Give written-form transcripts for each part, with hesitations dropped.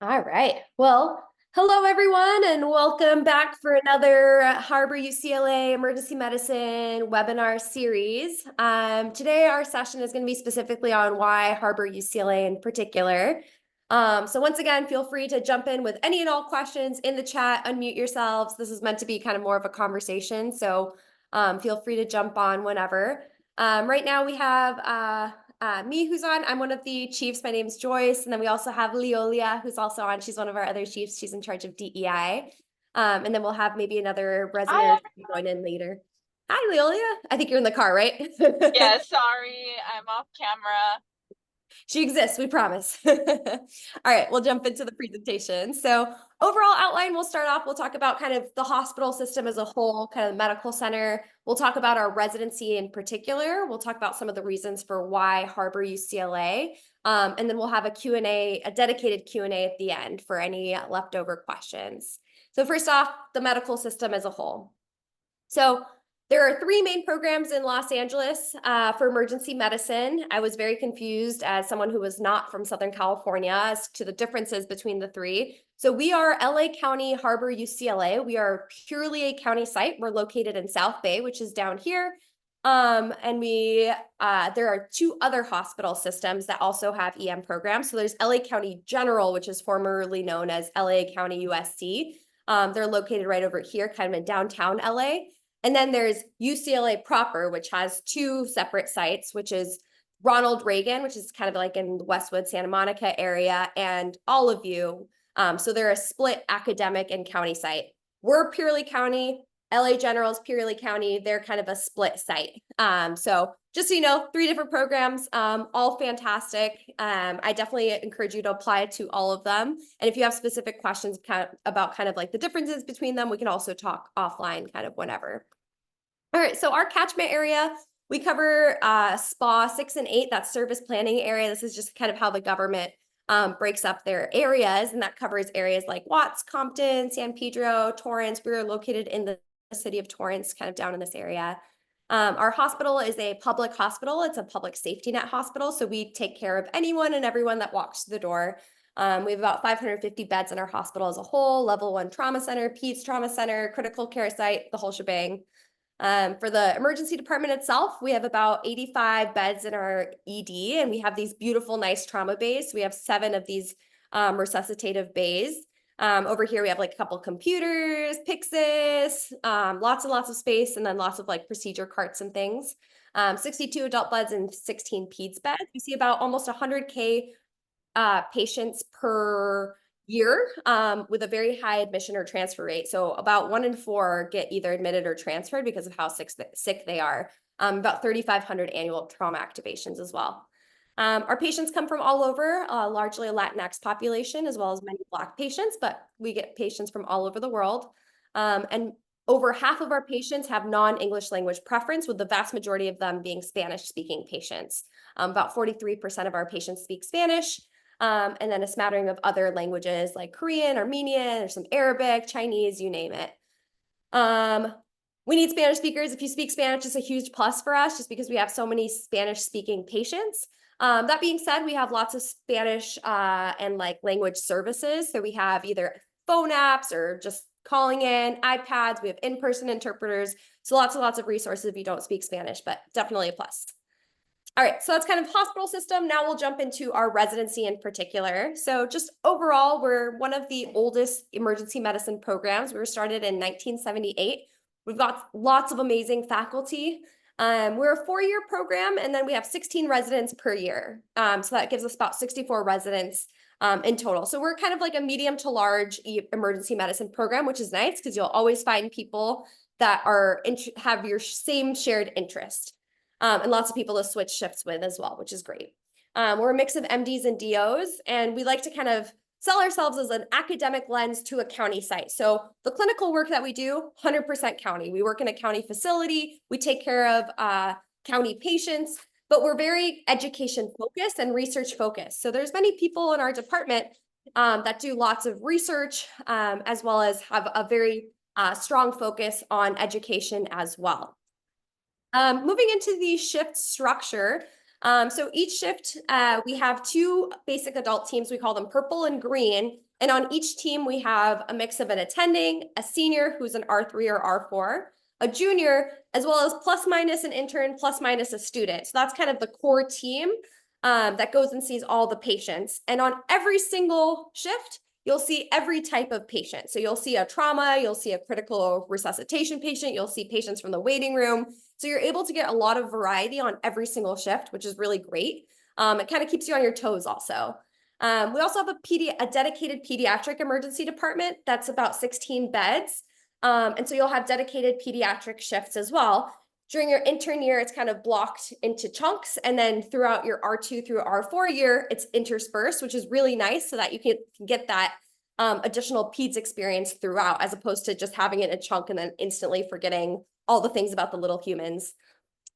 All right. Well, hello everyone, and welcome back for another Harbor-UCLA Emergency Medicine webinar series. Today our session is going to be specifically on why Harbor-UCLA in particular. So once again, feel free to jump in with any and all questions in the chat, unmute yourselves. This is meant to be kind of more of a conversation, so feel free to jump on whenever. Right now we have me who's on. I'm one of the chiefs. My name's Joyce. And then we also have Leolia, who's also on. She's one of our other chiefs. She's in charge of DEI. And then we'll have maybe another Hi, resident everyone. join in later. Hi, Leolia. I think you're in the car, right? Yeah, sorry, I'm off camera. She exists, we promise. All right, we'll jump into the presentation. So overall outline, we'll start off, we'll talk about kind of the hospital system as a whole, kind of the medical center. We'll talk about our residency in particular. We'll talk about some of the reasons for why Harbor-UCLA. And then we'll have a Q&A, a dedicated Q&A at the end for any leftover questions. So first off, the medical system as a whole. So there are three main programs in Los Angeles for emergency medicine. I was very confused as someone who was not from Southern California as to the differences between the three. So we are LA County Harbor-UCLA. We are purely a county site. We're located in South Bay, which is down here. And there are two other hospital systems that also have EM programs. So there's LA County General, which is formerly known as LA County USC. They're located right over here, kind of in downtown LA. And then there's UCLA proper, which has two separate sites, which is Ronald Reagan, which is kind of like in the Westwood, Santa Monica area, and all of you. So they're a split academic and county site. We're purely county. LA General's purely county. They're kind of a split site. So just so you know, three different programs, all fantastic. I definitely encourage you to apply to all of them. And if you have specific questions about kind of like the differences between them, we can also talk offline kind of whenever. All right, so our catchment area, we cover SPA 6 and 8, that's service planning area. This is just kind of how the government breaks up their areas, and that covers areas like Watts, Compton, San Pedro, Torrance. We're located in the city of Torrance, kind of down in this area. Our hospital is a public hospital. It's a public safety net hospital, so we take care of anyone and everyone that walks through the door. We have about 550 beds in our hospital as a whole, level 1 trauma center, peds trauma center, critical care site, the whole shebang. For the emergency department itself, we have about 85 beds in our ED, and we have these beautiful, nice trauma bays. We have 7 of these resuscitative bays. Over here, we have like a couple computers, Pyxis, lots and lots of space, and then lots of like procedure carts and things. 62 adult beds and 16 peds beds. We see about almost 100K patients per year with a very high admission or transfer rate. So about 1 in 4 get either admitted or transferred because of how sick they are. About 3,500 annual trauma activations as well. Our patients come from all over, largely a Latinx population, as well as many Black patients, but we get patients from all over the world. And over half of our patients have non-English language preference, with the vast majority of them being Spanish-speaking patients. About 43% of our patients speak Spanish, and then a smattering of other languages like Korean, Armenian, there's some Arabic, Chinese, you name it. We need Spanish speakers. If you speak Spanish, it's a huge plus for us just because we have so many Spanish-speaking patients. That being said, we have lots of Spanish and like language services. So we have either phone apps or just calling in, iPads. We have in-person interpreters. So lots and lots of resources if you don't speak Spanish, but definitely a plus. All right, so that's kind of hospital system. Now we'll jump into our residency in particular. So just overall, we're one of the oldest emergency medicine programs. We were started in 1978. We've got lots of amazing faculty. We're a 4-year program, and then we have 16 residents per year. So that gives us about 64 residents in total. So we're kind of like a medium to large emergency medicine program, which is nice because you'll always find people that have your same shared interest. And lots of people to switch shifts with as well, which is great. We're a mix of MDs and DOs, and we like to kind of sell ourselves as an academic lens to a county site. So the clinical work that we do, 100% county. We work in a county facility. We take care of county patients, but we're very education focused and research focused. So there's many people in our department that do lots of research, as well as have a very strong focus on education as well. Moving into the shift structure. So each shift, we have 2 basic adult teams. We call them purple and green. And on each team, we have a mix of an attending, a senior who's an R3 or R4, a junior, as well as plus minus an intern, plus minus a student. So that's kind of the core team that goes and sees all the patients. And on every single shift, you'll see every type of patient. So you'll see a trauma, you'll see a critical resuscitation patient, you'll see patients from the waiting room. So you're able to get a lot of variety on every single shift, which is really great. It kind of keeps you on your toes also. We also have a dedicated pediatric emergency department that's about 16 beds. And so you'll have dedicated pediatric shifts as well. During your intern year, it's kind of blocked into chunks. And then throughout your R2 through R4 year, it's interspersed, which is really nice so that you can get that additional peds experience throughout, as opposed to just having it in a chunk and then instantly forgetting all the things about the little humans.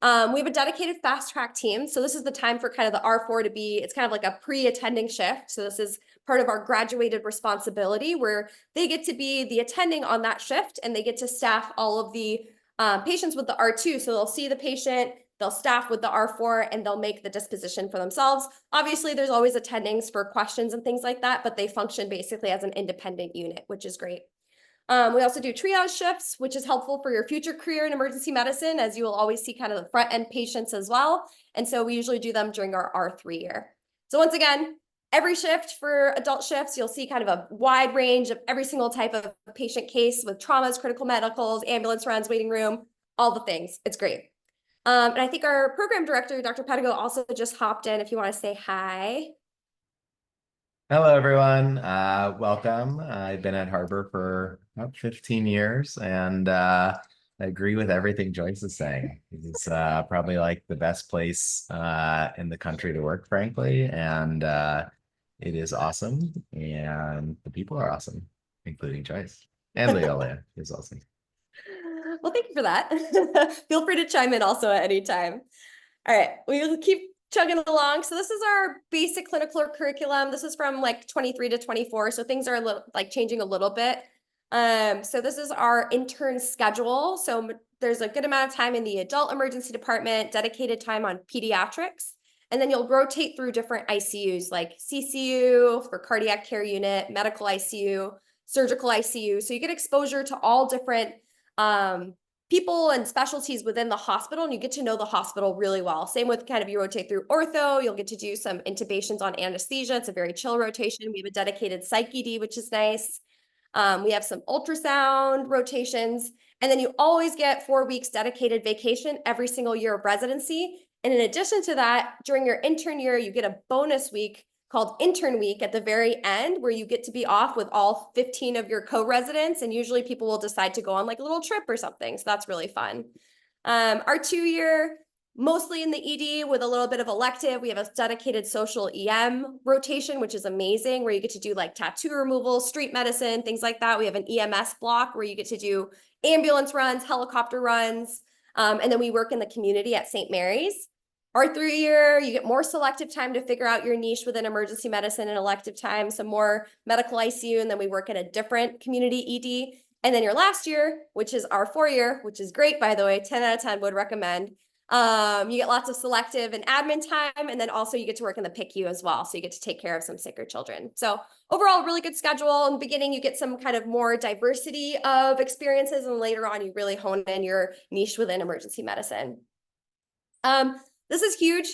We have a dedicated fast track team. So this is the time for kind of the R4 to be, it's kind of like a pre-attending shift. So this is part of our graduated responsibility where they get to be the attending on that shift and they get to staff all of the patients with the R2. So they'll see the patient, they'll staff with the R4, and they'll make the disposition for themselves. Obviously, there's always attendings for questions and things like that, but they function basically as an independent unit, which is great. We also do triage shifts, which is helpful for your future career in emergency medicine, as you will always see kind of the front end patients as well. And so we usually do them during our R3 year. So once again, every shift for adult shifts, you'll see kind of a wide range of every single type of patient case with traumas, critical medicals, ambulance runs, waiting room, all the things. It's great. And I think our program director, Dr. Pedigo, also just hopped in if you want to say hi. Hello, everyone. Welcome. I've been at Harbor for about 15 years, and I agree with everything Joyce is saying. It's probably like the best place in the country to work, frankly, and it is awesome, and the people are awesome, including Joyce. And Leolia is awesome. Well, thank you for that. Feel free to chime in also at any time. All right, we'll keep chugging along. So this is our basic clinical curriculum. This is from like 23 to 24. So things are like changing a little bit. So this is our intern schedule. So there's a good amount of time in the adult emergency department, dedicated time on pediatrics. And then you'll rotate through different ICUs like CCU for cardiac care unit, medical ICU, surgical ICU. So you get exposure to all different people and specialties within the hospital, and you get to know the hospital really well. Same with kind of you rotate through ortho, you'll get to do some intubations on anesthesia. It's a very chill rotation. We have a dedicated psych ED, which is nice. We have some ultrasound rotations, and then you always get 4 weeks dedicated vacation every single year of residency. And in addition to that, during your intern year, you get a bonus week called Intern Week at the very end, where you get to be off with all 15 of your co-residents. And usually people will decide to go on like a little trip or something. So that's really fun. Our 2-year, mostly in the ED with a little bit of elective. We have a dedicated social EM rotation, which is amazing, where you get to do like tattoo removal, street medicine, things like that. We have an EMS block where you get to do ambulance runs, helicopter runs. And then we work in the community at St. Mary's. Our 3-year, you get more selective time to figure out your niche within emergency medicine and elective time, some more medical ICU, and then we work at a different community ED. And then your last year, which is our 4-year, which is great, by the way, 10 out of 10 would recommend. You get lots of selective and admin time, and then also you get to work in the PICU as well. So you get to take care of some sicker children. So overall, really good schedule. In the beginning, you get some kind of more diversity of experiences, and later on, you really hone in your niche within emergency medicine. This is huge.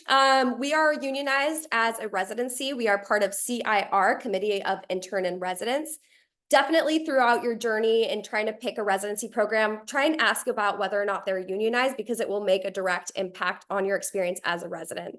We are unionized as a residency. We are part of CIR, Committee of Intern and Residents. Definitely throughout your journey in trying to pick a residency program, try and ask about whether or not they're unionized, because it will make a direct impact on your experience as a resident.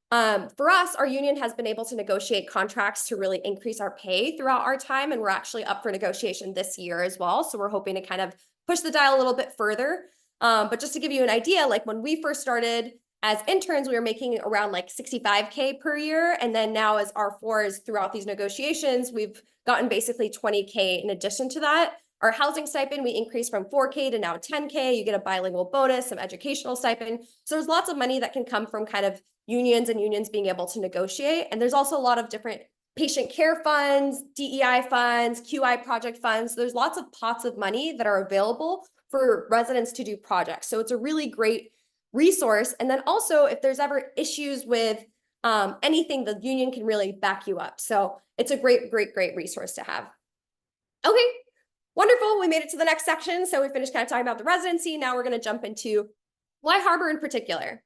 For us, our union has been able to negotiate contracts to really increase our pay throughout our time, and we're actually up for negotiation this year as well. So we're hoping to kind of push the dial a little bit further. But just to give you an idea, like when we first started, as interns, we were making around like $65K per year. And then now as R4s throughout these negotiations, we've gotten basically $20K in addition to that. Our housing stipend, we increased from $4K to now $10K. You get a bilingual bonus, some educational stipend. So there's lots of money that can come from kind of unions and unions being able to negotiate. And there's also a lot of different patient care funds, DEI funds, QI project funds. So there's lots of pots of money that are available for residents to do projects. So it's a really great resource. And then also, if there's ever issues with anything, the union can really back you up. So it's a great, great, great resource to have. Okay, wonderful. We made it to the next section. So we finished kind of talking about the residency. Now we're going to jump into why Harbor in particular.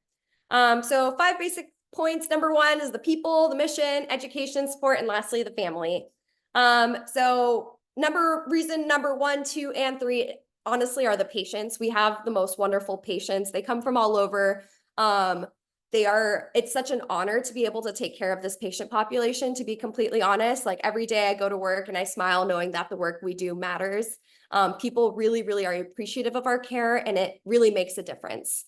So 5 basic points. Number 1 is the people, the mission, education, support, and lastly, the family. So reason number 1, 2, and 3, honestly, are the patients. We have the most wonderful patients. They come from all over. It's such an honor to be able to take care of this patient population, to be completely honest. Like every day I go to work and I smile knowing that the work we do matters. People really, really are appreciative of our care, and it really makes a difference.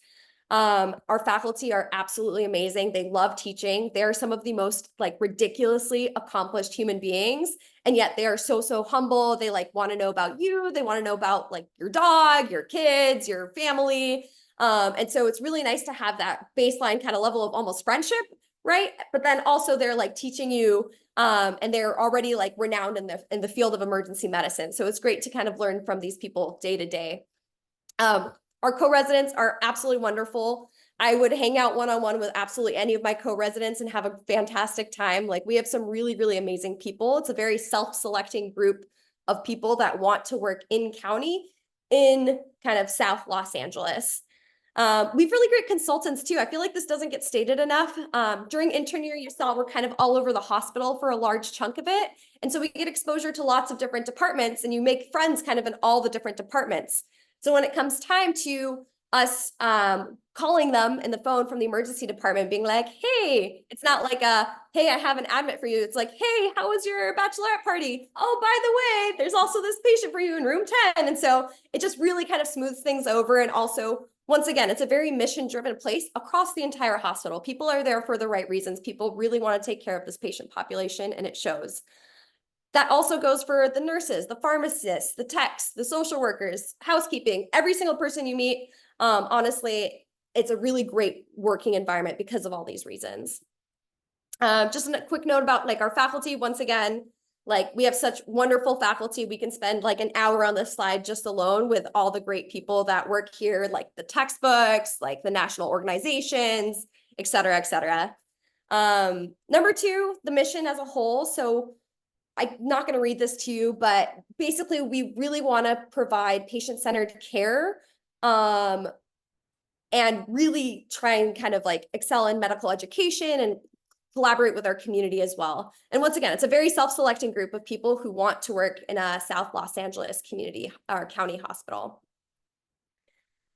Our faculty are absolutely amazing. They love teaching. They are some of the most like ridiculously accomplished human beings. And yet they are so, so humble. They like want to know about you. They want to know about like your dog, your kids, your family. And so it's really nice to have that baseline kind of level of almost friendship, right? But then also they're like teaching you, and they're already like renowned in the field of emergency medicine. So it's great to kind of learn from these people day to day. Our co-residents are absolutely wonderful. I would hang out one-on-one with absolutely any of my co-residents and have a fantastic time. Like we have some really, really amazing people. It's a very self-selecting group of people that want to work in county in kind of South Los Angeles. We have really great consultants too. I feel like this doesn't get stated enough. During intern year, you saw we're kind of all over the hospital for a large chunk of it. And so we get exposure to lots of different departments, and you make friends kind of in all the different departments. So when it comes time to us calling them in the phone from the emergency department, being like, hey, it's not like hey, I have an admit for you. It's like, hey, how was your bachelorette party? Oh, by the way, there's also this patient for you in room 10. And so it just really kind of smooths things over. And also, once again, it's a very mission-driven place across the entire hospital. People are there for the right reasons. People really want to take care of this patient population, and it shows. That also goes for the nurses, the pharmacists, the techs, the social workers, housekeeping, every single person you meet. Honestly, it's a really great working environment because of all these reasons. Just a quick note about like our faculty. Once again, like we have such wonderful faculty. We can spend like an hour on this slide just alone with all the great people that work here, like the textbooks, like the national organizations, et cetera, et cetera. Number 2, the mission as a whole. So I'm not going to read this to you, but basically we really want to provide patient-centered care, and really try and kind of like excel in medical education and collaborate with our community as well. And once again, it's a very self-selecting group of people who want to work in a South Los Angeles community or county hospital.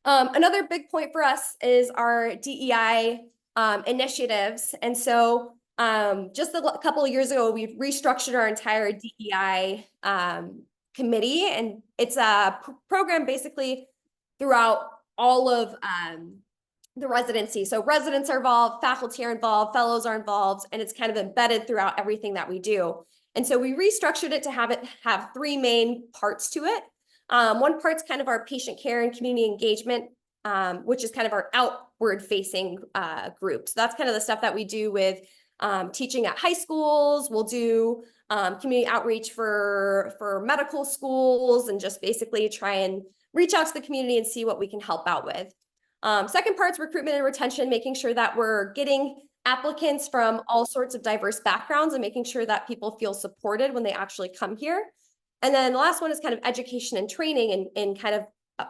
Another big point for us is our DEI initiatives. And so just a couple of years ago, we restructured our entire DEI committee, and it's a program basically throughout all of the residency. So residents are involved, faculty are involved, fellows are involved, and it's kind of embedded throughout everything that we do. And so we restructured it to have 3 main parts to it. One part's kind of our patient care and community engagement, which is kind of our outward facing group. So that's kind of the stuff that we do with teaching at high schools. We'll do community outreach for medical schools, and just basically try and reach out to the community and see what we can help out with. Second part's recruitment and retention, making sure that we're getting applicants from all sorts of diverse backgrounds and making sure that people feel supported when they actually come here. And then the last one is kind of education and training, and kind of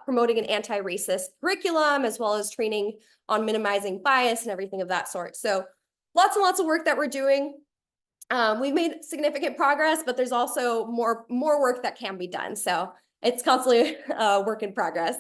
promoting an anti-racist curriculum, as well as training on minimizing bias and everything of that sort. So lots and lots of work that we're doing. We've made significant progress, but there's also more work that can be done. So it's constantly a work in progress.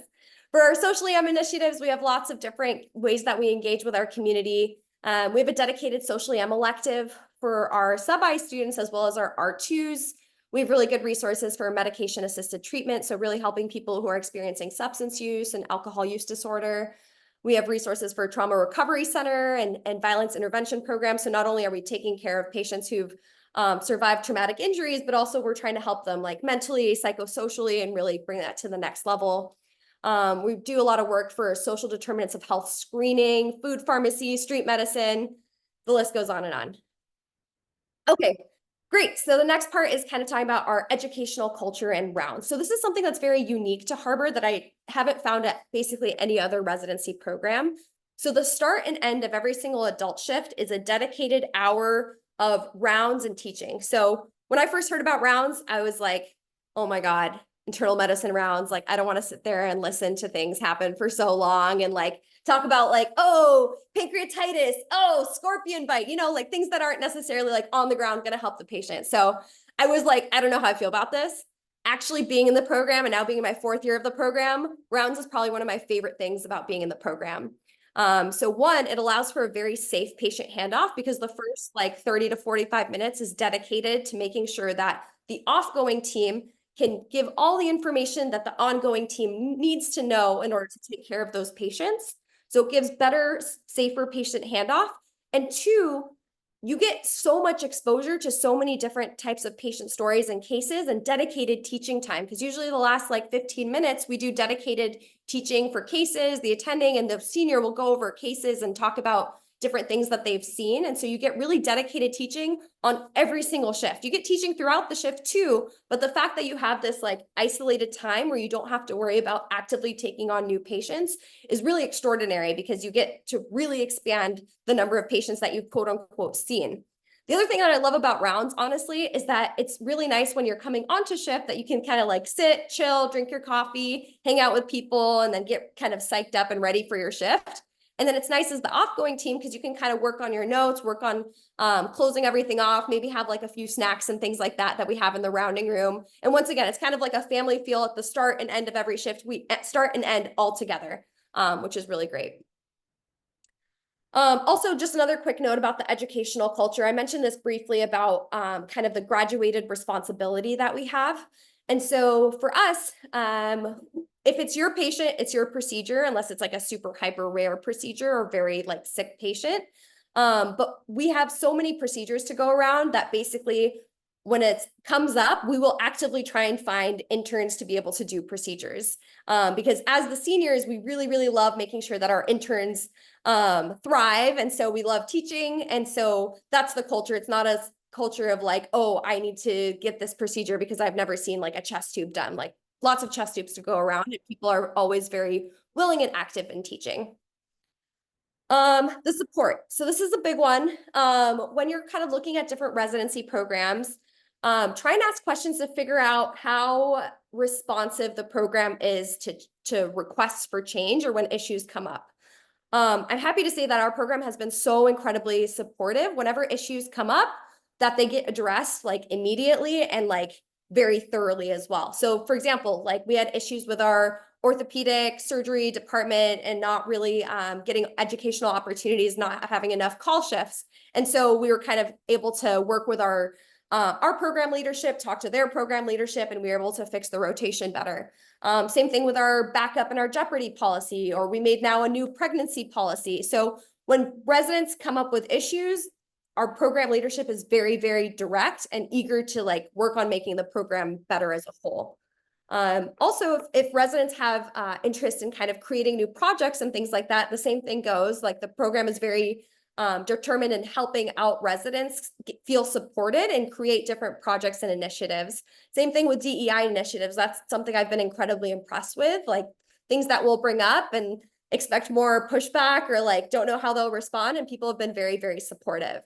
For our social initiatives, we have lots of different ways that we engage with our community. We have a dedicated social elective for our sub-I students, as well as our R2s. We have really good resources for medication-assisted treatment, so really helping people who are experiencing substance use and alcohol use disorder. We have resources for trauma recovery center and violence intervention programs. So not only are we taking care of patients who've survived traumatic injuries, but also we're trying to help them like mentally, psychosocially, and really bring that to the next level. We do a lot of work for social determinants of health screening, food pharmacy, street medicine. The list goes on and on. Okay, great. So the next part is kind of talking about our educational culture and rounds. So this is something that's very unique to Harbor that I haven't found at basically any other residency program. So the start and end of every single adult shift is a dedicated hour of rounds and teaching. So when I first heard about rounds, I was like, oh my God, internal medicine rounds. Like, I don't want to sit there and listen to things happen for so long and like talk about like, oh, pancreatitis, oh, scorpion bite, like things that aren't necessarily like on the ground going to help the patient. So I was like, I don't know how I feel about this. Actually being in the program and now being in my 4th year of the program, rounds is probably one of my favorite things about being in the program. So one, it allows for a very safe patient handoff because the first like 30 to 45 minutes is dedicated to making sure that the offgoing team can give all the information that the ongoing team needs to know in order to take care of those patients. So it gives better, safer patient handoff. And two, you get so much exposure to so many different types of patient stories and cases and dedicated teaching time. Because usually the last like 15 minutes, we do dedicated teaching for cases, the attending and the senior will go over cases and talk about different things that they've seen. And so you get really dedicated teaching on every single shift. You get teaching throughout the shift too, but the fact that you have this like isolated time where you don't have to worry about actively taking on new patients is really extraordinary because you get to really expand the number of patients that you've quote unquote seen. The other thing that I love about rounds, honestly, is that it's really nice when you're coming onto shift that you can kind of like sit, chill, drink your coffee, hang out with people, and then get kind of psyched up and ready for your shift. And then it's nice as the offgoing team because you can kind of work on your notes, work on closing everything off, maybe have like a few snacks and things like that we have in the rounding room. And once again, it's kind of like a family feel at the start and end of every shift. We start and end all together, which is really great. Also, just another quick note about the educational culture. I mentioned this briefly about kind of the graduated responsibility that we have. And so for us, if it's your patient, it's your procedure, unless it's like a super hyper rare procedure or very like sick patient. But we have so many procedures to go around that basically when it comes up, we will actively try and find interns to be able to do procedures. Because as the seniors, we really, really love making sure that our interns thrive. And so we love teaching. And so that's the culture. It's not a culture of like, oh, I need to get this procedure because I've never seen like a chest tube done. Like lots of chest tubes to go around and people are always very willing and active in teaching. The support. So this is a big one. When you're kind of looking at different residency programs, try and ask questions to figure out how responsive the program is to requests for change or when issues come up. I'm happy to say that our program has been so incredibly supportive whenever issues come up that they get addressed like immediately and like very thoroughly as well. So for example, like we had issues with our orthopedic surgery department and not really getting educational opportunities, not having enough call shifts. And so we were kind of able to work with our program leadership, talk to their program leadership, and we were able to fix the rotation better. Same thing with our backup and our jeopardy policy, or we made now a new pregnancy policy. So when residents come up with issues, our program leadership is very, very direct and eager to like work on making the program better as a whole. Also, if residents have interest in kind of creating new projects and things like that, the same thing goes. Like the program is very determined in helping out residents feel supported and create different projects and initiatives. Same thing with DEI initiatives. That's something I've been incredibly impressed with, like things that we'll bring up and expect more pushback or like don't know how they'll respond. And people have been very, very supportive.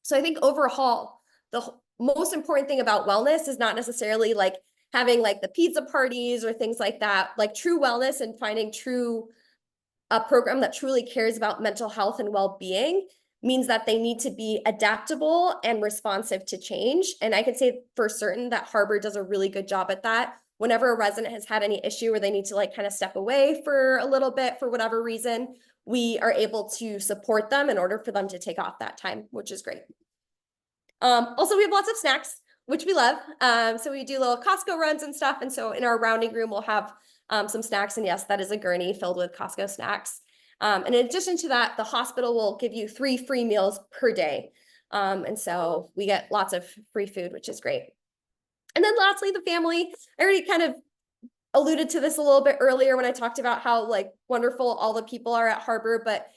So I think overall, the most important thing about wellness is not necessarily like having like the pizza parties or things like that, like true wellness and finding a program that truly cares about mental health and well-being means that they need to be adaptable and responsive to change. And I can say for certain that Harbor does a really good job at that. Whenever a resident has had any issue where they need to like kind of step away for a little bit for whatever reason, we are able to support them in order for them to take off that time, which is great. Also, we have lots of snacks, which we love. So we do little Costco runs and stuff. And so in our rounding room, we'll have some snacks. And yes, that is a gurney filled with Costco snacks. And in addition to that, the hospital will give you 3 free meals per day. And so we get lots of free food, which is great. And then lastly, the family. I already kind of alluded to this a little bit earlier when I talked about how like wonderful all the people are at Harbor, but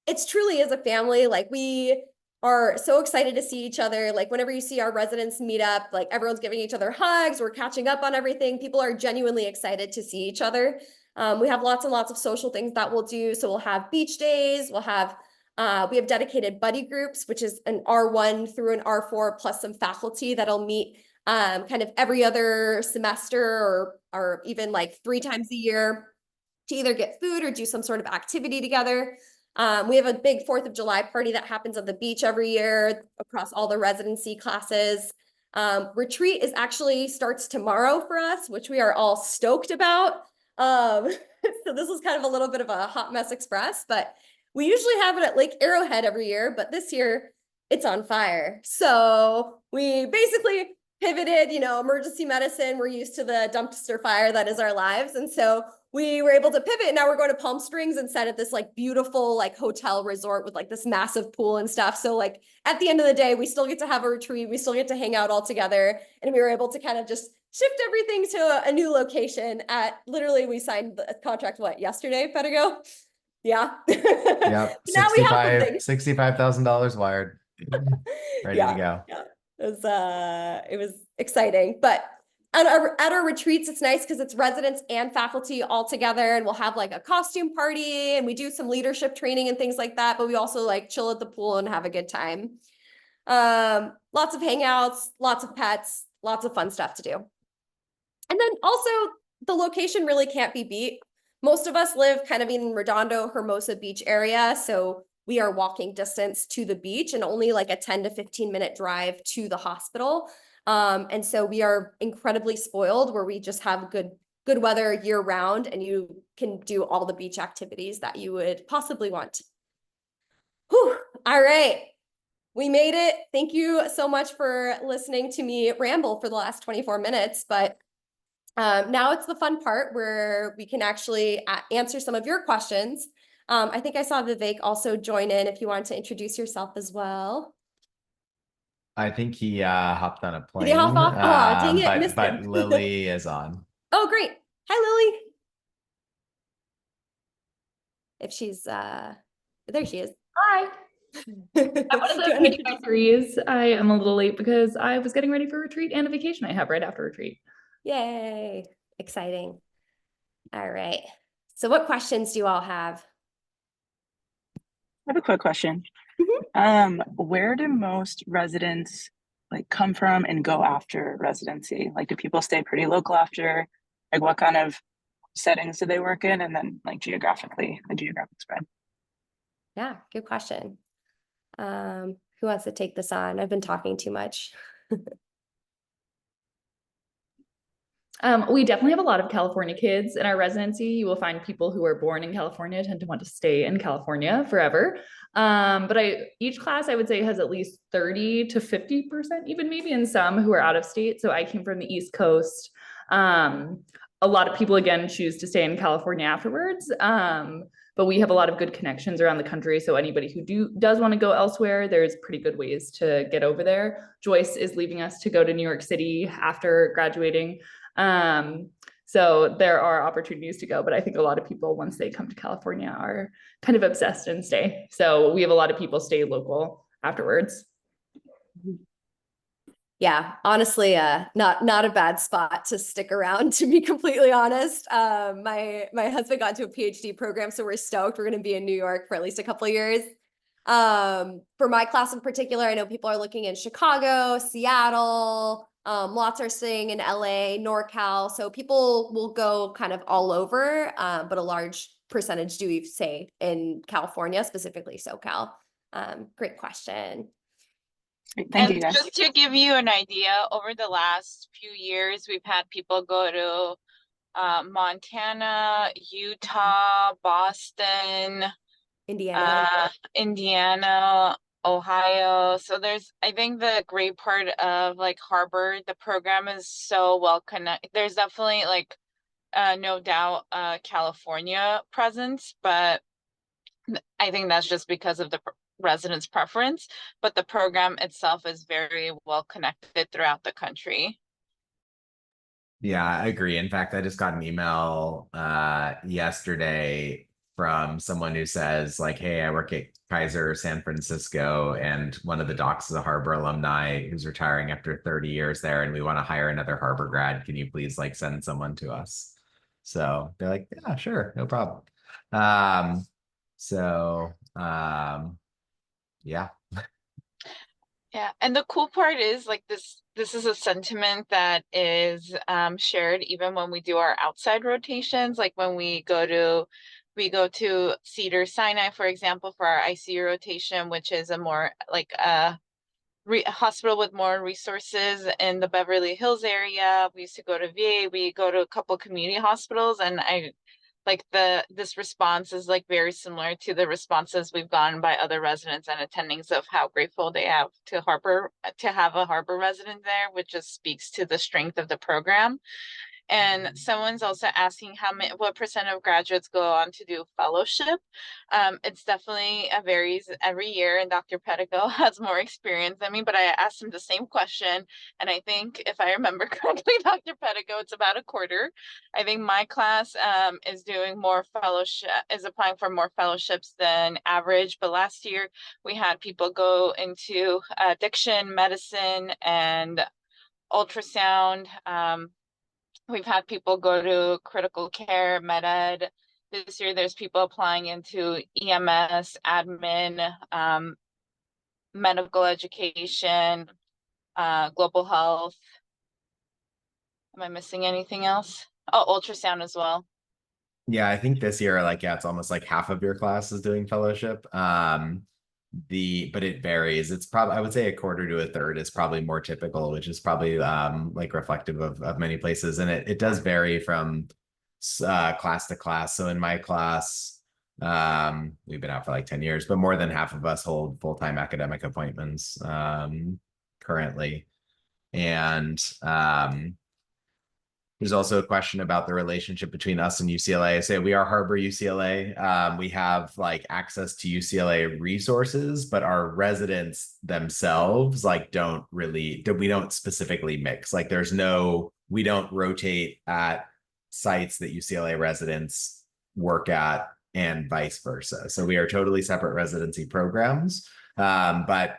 it's truly is a family. Like we are so excited to see each other. Like whenever you see our residents meet up, like everyone's giving each other hugs, we're catching up on everything. People are genuinely excited to see each other. We have lots and lots of social things that we'll do. So we'll have beach days, we have dedicated buddy groups, which is an R1 through an R4 plus some faculty that'll meet kind of every other semester or even like 3 times a year to either get food or do some sort of activity together. We have a big 4th of July party that happens at the beach every year across all the residency classes. Retreat is actually starts tomorrow for us, which we are all stoked about. So this is kind of a little bit of a hot mess express, but we usually have it at Lake Arrowhead every year, but this year it's on fire. So we basically pivoted, emergency medicine. We're used to the dumpster fire that is our lives. And so we were able to pivot. And now we're going to Palm Springs and set at this like beautiful like hotel resort with like this massive pool and stuff. So like at the end of the day, we still get to have a retreat. We still get to hang out all together. And we were able to kind of just shift everything to a new location at literally, we signed the contract, yesterday, Pedigo? Yeah. Yeah. Now we have something. $65,000 wired. Ready to go. Yeah. It was exciting, but at our retreats, it's nice because it's residents and faculty all together, and we'll have like a costume party and we do some leadership training and things like that, but we also like chill at the pool and have a good time. Lots of hangouts, lots of pets, lots of fun stuff to do. And then also the location really can't be beat. Most of us live kind of in Redondo, Hermosa Beach area, so we are walking distance to the beach and only like a 10 to 15-minute drive to the hospital. And so we are incredibly spoiled where we just have good weather year round and you can do all the beach activities that you would possibly want. Whew. All right. We made it. Thank you so much for listening to me ramble for the last 24 minutes, but now it's the fun part where we can actually answer some of your questions. I think I saw Vivek also join in if you want to introduce yourself as well. I think he hopped on a plane. Did he hop off? Oh, dang it, missed but him. Lily is on. Oh, great. Hi, Lily. If she's there she is. Hi. I wanted to my threes. I am a little late because I was getting ready for retreat and a vacation I have right after retreat. Yay. Exciting. All right. So what questions do you all have? I have a quick question. Where do most residents like come from and go after residency? Like, do people stay pretty local after? Like, what kind of settings do they work in? And then like geographically, the geographic spread. Yeah, good question. Who wants to take this on? I've been talking too much. We definitely have a lot of California kids in our residency. You will find people who are born in California tend to want to stay in California forever. But each class I would say has at least 30 to 50%, even maybe in some who are out of state. So I came from the East Coast. A lot of people again choose to stay in California afterwards. But we have a lot of good connections around the country. So anybody who does want to go elsewhere, there's pretty good ways to get over there. Joyce is leaving us to go to New York City after graduating. So there are opportunities to go, but I think a lot of people, once they come to California, are kind of obsessed and stay. So we have a lot of people stay local afterwards. Yeah, honestly, not a bad spot to stick around, to be completely honest. My husband got into a PhD program, so we're stoked. We're going to be in New York for at least a couple of years. For my class in particular, I know people are looking in Chicago, Seattle, lots are staying in LA, NorCal. So people will go kind of all over, but a large percentage do stay in California, specifically SoCal. Great question. Thank you, guys. Just to give you an idea, over the last few years, we've had people go to Montana, Utah, Boston, Indiana, Ohio. So I think the great part of like Harbor, the program is so well connected. There's definitely like no doubt California presence, but I think that's just because of the residents' preference, but the program itself is very well connected throughout the country. Yeah, I agree. In fact, I just got an email yesterday from someone who says like, hey, I work at Kaiser San Francisco, and one of the docs is a Harbor alumni who's retiring after 30 years there, and we want to hire another Harbor grad. Can you please like send someone to us? So they're like, yeah, sure, no problem. Um, so yeah. Yeah, and the cool part is like this is a sentiment that is shared even when we do our outside rotations, like when we go to Cedar Sinai, for example, for our ICU rotation, which is a more like a hospital with more resources in the Beverly Hills area. We used to go to VA, we go to a couple community hospitals, and I like this response is like very similar to the responses we've gotten by other residents and attendings of how grateful they have to have a Harbor resident there, which just speaks to the strength of the program. And someone's also asking what percent of graduates go on to do fellowship. It's definitely varies every year, and Dr. Pedigo has more experience than me, but I asked him the same question. And I think if I remember correctly, Dr. Pedigo, it's about a quarter. I think my class is doing more fellowship, is applying for more fellowships than average. But last year we had people go into addiction medicine and ultrasound. We've had people go to critical care, med ed. This year, there's people applying into EMS, admin, medical education, global health. Am I missing anything else? Oh, ultrasound as well. Yeah, I think this year, like, yeah, it's almost like half of your class is doing fellowship. But it varies. It's probably, I would say, a quarter to a third is probably more typical, which is probably like reflective of many places. And it does vary from class to class. So in my class, we've been out for like 10 years, but more than half of us hold full-time academic appointments currently. And there's also a question about the relationship between us and UCLA. Say we are Harbor UCLA. We have like access to UCLA resources, but our residents themselves like we don't specifically mix. Like we don't rotate at sites that UCLA residents work at and vice versa. So we are totally separate residency programs. But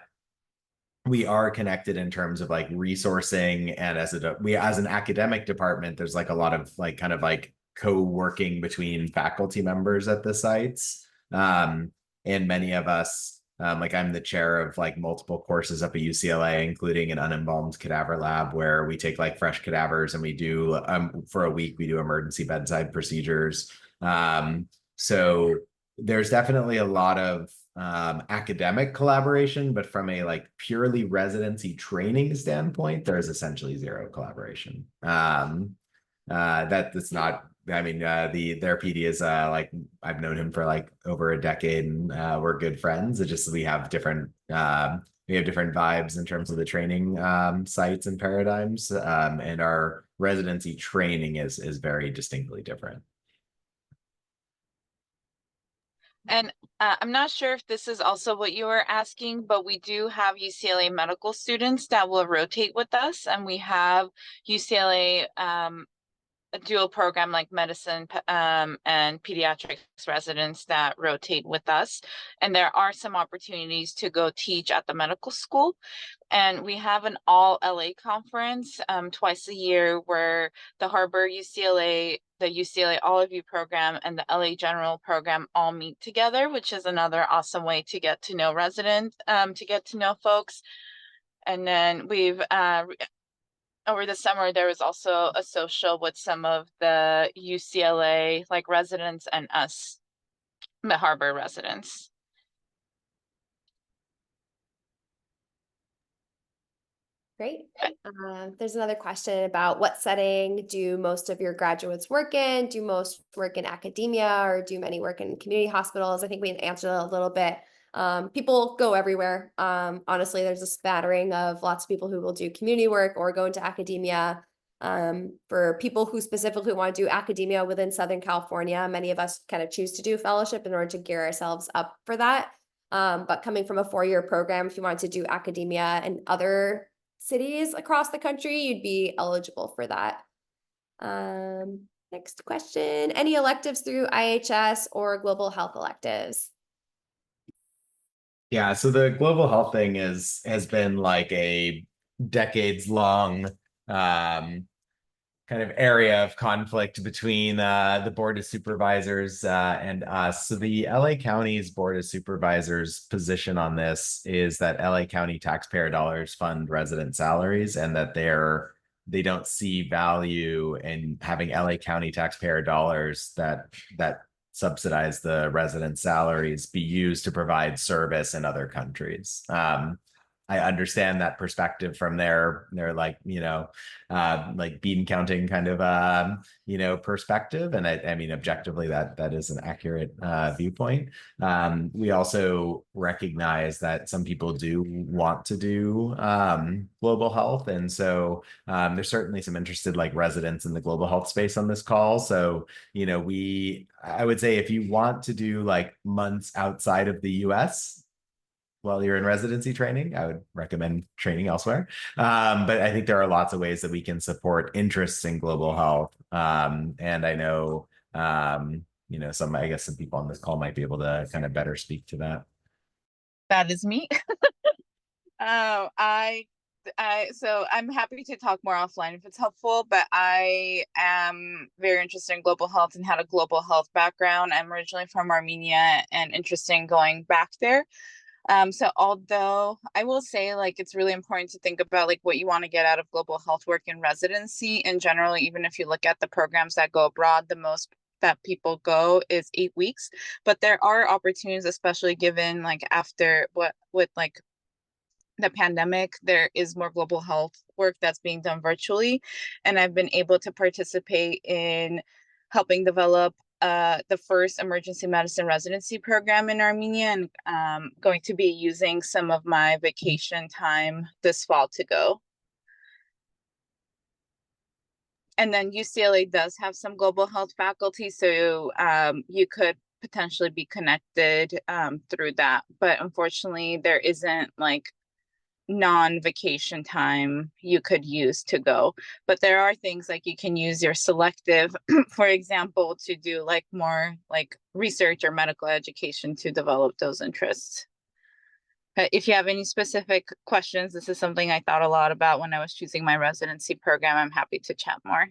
we are connected in terms of like resourcing, and as an academic department, there's like a lot of like kind of like co-working between faculty members at the sites. And many of us, like I'm the chair of like multiple courses up at UCLA, including an unembalmed cadaver lab where we take like fresh cadavers and we do for a week we do emergency bedside procedures. So there's definitely a lot of academic collaboration, but from a like purely residency training standpoint, there's essentially zero collaboration. That's not, I mean, their PD is like I've known him for like over a decade, and we're good friends. It's just we have different vibes in terms of the training sites and paradigms, and our residency training is very distinctly different. And I'm not sure if this is also what you were asking, but we do have UCLA medical students that will rotate with us, and we have UCLA a dual program like medicine and pediatrics residents that rotate with us. And there are some opportunities to go teach at the medical school. And we have an all LA conference twice a year where the Harbor-UCLA, the UCLA All of You program, and the LA General program all meet together, which is another awesome way to get to know residents, to get to know folks. And then we've over the summer, there was also a social with some of the UCLA like residents and us, the Harbor residents. Great. There's another question about what setting do most of your graduates work in? Do most work in academia, or do many work in community hospitals? I think we answered a little bit. People go everywhere. Honestly, there's a spattering of lots of people who will do community work or go into academia. For people who specifically want to do academia within Southern California, many of us kind of choose to do fellowship in order to gear ourselves up for that. But coming from a 4-year program, if you wanted to do academia in other cities across the country, you'd be eligible for that. Next question. Any electives through IHS or global health electives? Yeah, so the global health thing has been like a decades long kind of area of conflict between the Board of Supervisors and us. So the LA County's Board of Supervisors position on this is that LA County taxpayer dollars fund resident salaries, and that they don't see value in having LA County taxpayer dollars that subsidize the resident salaries be used to provide service in other countries. I understand that perspective from their like, like bean counting kind of, perspective. And I mean, objectively, that is an accurate viewpoint. We also recognize that some people do want to do global health. And so there's certainly some interested like residents in the global health space on this call. So, I would say if you want to do like months outside of the US, while you're in residency training, I would recommend training elsewhere. But I think there are lots of ways that we can support interests in global health. And I know, I guess some people on this call might be able to kind of better speak to that. That is me. So I'm happy to talk more offline if it's helpful, but I am very interested in global health and had a global health background. I'm originally from Armenia and interested in going back there. So although I will say like it's really important to think about like what you want to get out of global health work in residency in general, even if you look at the programs that go abroad, the most that people go is 8 weeks. But there are opportunities, especially given like after with like the pandemic, there is more global health work that's being done virtually. And I've been able to participate in helping develop the first emergency medicine residency program in Armenia, and going to be using some of my vacation time this fall to go. And then UCLA does have some global health faculty, so you could potentially be connected through that. But unfortunately, there isn't like non-vacation time you could use to go. But there are things like you can use your selective, for example, to do like more like research or medical education to develop those interests. If you have any specific questions, this is something I thought a lot about when I was choosing my residency program. I'm happy to chat more.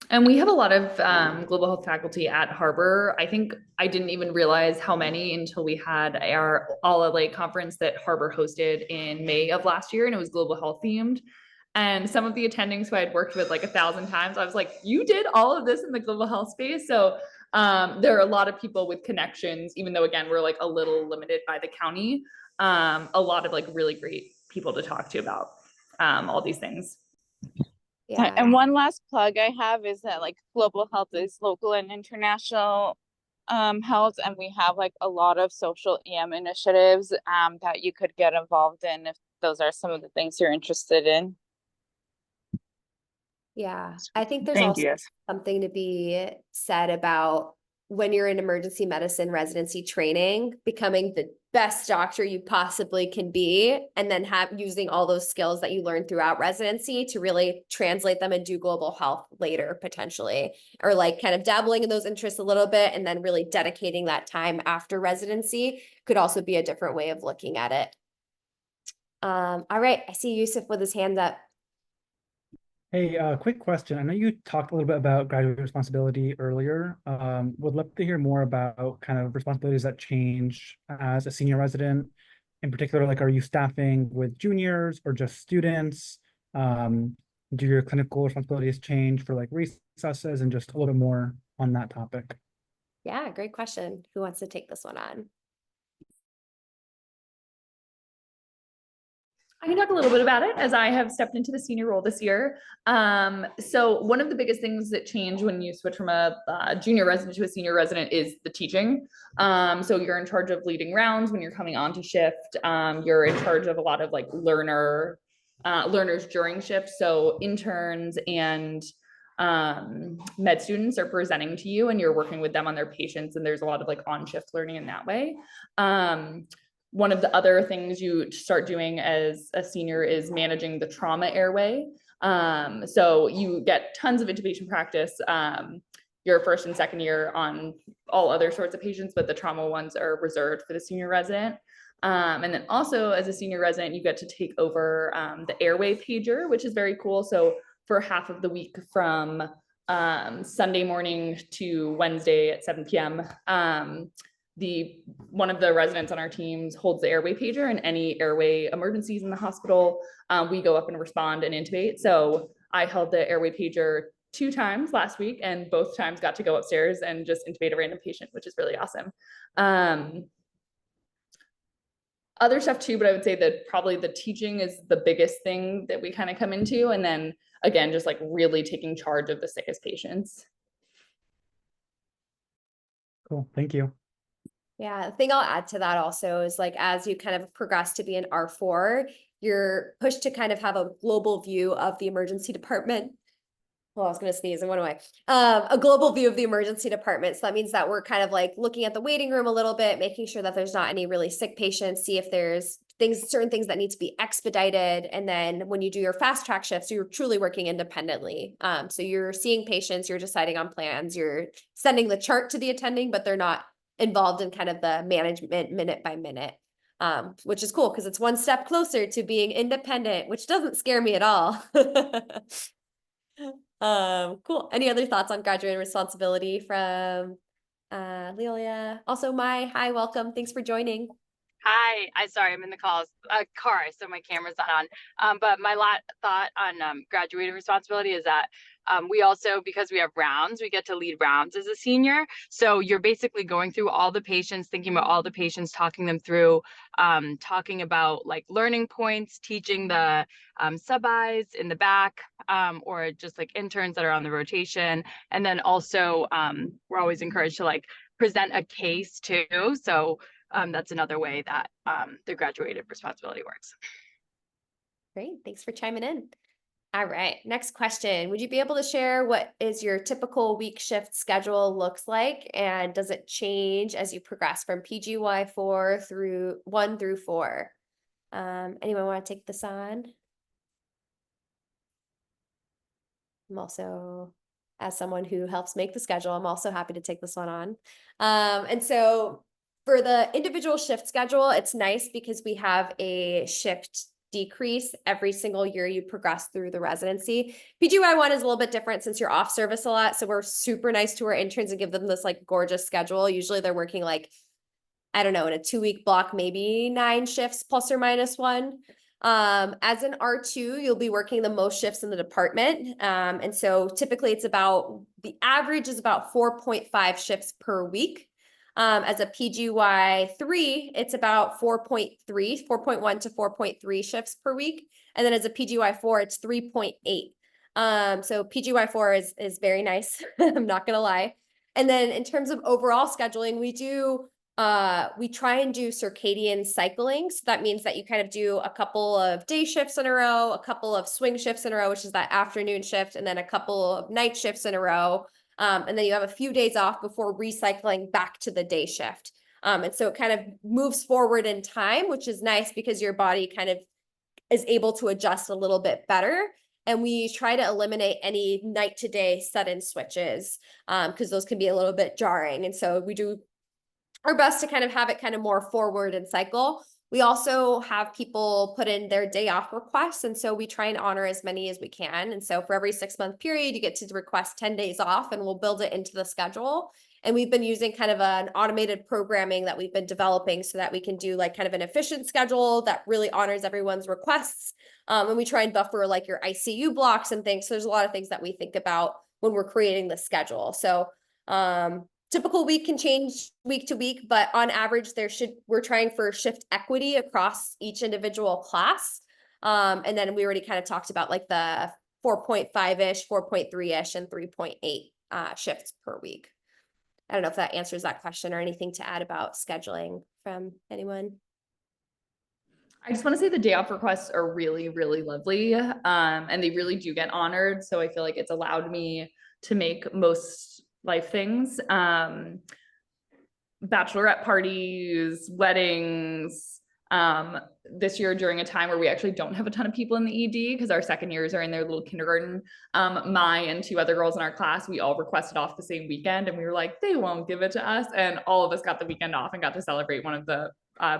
And we have a lot of global health faculty at Harbor. I think I didn't even realize how many until we had our All LA conference that Harbor hosted in May of last year, and it was global health themed. And some of the attendings who I had worked with like 1,000 times, I was like, you did all of this in the global health space. So there are a lot of people with connections, even though again, we're like a little limited by the county. A lot of like really great people to talk to about all these things. Yeah. And one last plug I have is that like global health is local and international health, and we have like a lot of social EM initiatives that you could get involved in if those are some of the things you're interested in. Yeah, I think there's Thank also you. something to be said about when you're in emergency medicine residency training, becoming the best doctor you possibly can be, and then using all those skills that you learned throughout residency to really translate them and do global health later potentially, or like kind of dabbling in those interests a little bit and then really dedicating that time after residency could also be a different way of looking at it. All right, I see Yusuf with his hand up. Hey, quick question. I know you talked a little bit about graduate responsibility earlier. Would love to hear more about kind of responsibilities that change as a senior resident. In particular, like, are you staffing with juniors or just students? Do your clinical responsibilities change for like recesses, and just a little bit more on that topic? Yeah, great question. Who wants to take this one on? I can talk a little bit about it as I have stepped into the senior role this year. So one of the biggest things that change when you switch from a junior resident to a senior resident is the teaching. So you're in charge of leading rounds when you're coming onto shift. You're in charge of a lot of like learners during shift. So interns and med students are presenting to you and you're working with them on their patients, and there's a lot of like on shift learning in that way. One of the other things you start doing as a senior is managing the trauma airway. So you get tons of intubation practice your first and second year on all other sorts of patients, but the trauma ones are reserved for the senior resident. And then also as a senior resident, you get to take over the airway pager, which is very cool. So for half of the week from Sunday morning to Wednesday at 7 p.m. One of the residents on our teams holds the airway pager, and any airway emergencies in the hospital, we go up and respond and intubate. So I held the airway pager 2 times last week, and both times got to go upstairs and just intubate a random patient, which is really awesome. Other stuff too, but I would say that probably the teaching is the biggest thing that we kind of come into. And then again, just like really taking charge of the sickest patients. Cool, thank you. Yeah, the thing I'll add to that also is like, as you kind of progress to be an R4, you're pushed to kind of have a global view of the emergency department. Well, I was going to sneeze and went away. A global view of the emergency department. So that means that we're kind of like looking at the waiting room a little bit, making sure that there's not any really sick patients, see if there's certain things that need to be expedited. And then when you do your fast track shifts, you're truly working independently. So you're seeing patients, you're deciding on plans, you're sending the chart to the attending, but they're not involved in kind of the management minute by minute, which is cool because it's one step closer to being independent, which doesn't scare me at all. Cool. Any other thoughts on graduate responsibility from Leolia? Also, hi, welcome. Thanks for joining. Hi, sorry, I'm in the car, so my camera's not on. But my thought on graduated responsibility is that we also, because we have rounds, we get to lead rounds as a senior. So you're basically going through all the patients, thinking about all the patients, talking them through, talking about like learning points, teaching the sub-Is in the back, or just like interns that are on the rotation. And then also we're always encouraged to like present a case too. So that's another way that the graduated responsibility works. Great, thanks for chiming in. All right, next question. Would you be able to share what is your typical week shift schedule looks like, and does it change as you progress from PGY 1 through 4? Anyone want to take this on? I'm also, as someone who helps make the schedule, I'm also happy to take this one on. And so for the individual shift schedule, it's nice because we have a shift decrease every single year you progress through the residency. PGY 1 is a little bit different since you're off service a lot. So we're super nice to our interns and give them this like gorgeous schedule. Usually they're working like, I don't know, in a 2-week block, maybe 9 shifts plus or minus 1. As an R2, you'll be working the most shifts in the department. And so typically the average is about 4.5 shifts per week. As a PGY 3, it's about 4.1 to 4.3 shifts per week. And then as a PGY 4, it's 3.8. So PGY 4 is very nice. I'm not gonna lie. And then in terms of overall scheduling, we try and do circadian cycling. So that means that you kind of do a couple of day shifts in a row, a couple of swing shifts in a row, which is that afternoon shift, and then a couple of night shifts in a row. And then you have a few days off before recycling back to the day shift. And so it kind of moves forward in time, which is nice because your body kind of is able to adjust a little bit better. And we try to eliminate any night to day sudden switches because those can be a little bit jarring. And so we do our best to kind of have it kind of more forward and cycle. We also have people put in their day off requests. And so we try and honor as many as we can. And so for every 6-month period, you get to request 10 days off and we'll build it into the schedule. And we've been using kind of an automated programming that we've been developing so that we can do like kind of an efficient schedule that really honors everyone's requests. And we try and buffer like your ICU blocks and things. So there's a lot of things that we think about when we're creating the schedule. So, typical week can change week to week, but on average, we're trying for shift equity across each individual class. And then we already kind of talked about like the 4.5-ish, 4.3-ish, and 3.8 shifts per week. I don't know if that answers that question or anything to add about scheduling from anyone. I just want to say the day off requests are really, really lovely. And they really do get honored. So I feel like it's allowed me to make most life things, bachelorette parties, weddings, this year during a time where we actually don't have a ton of people in the ED because our second years are in their little kindergarten. My and 2 other girls in our class, we all requested off the same weekend and we were like, they won't give it to us. And all of us got the weekend off and got to celebrate one of the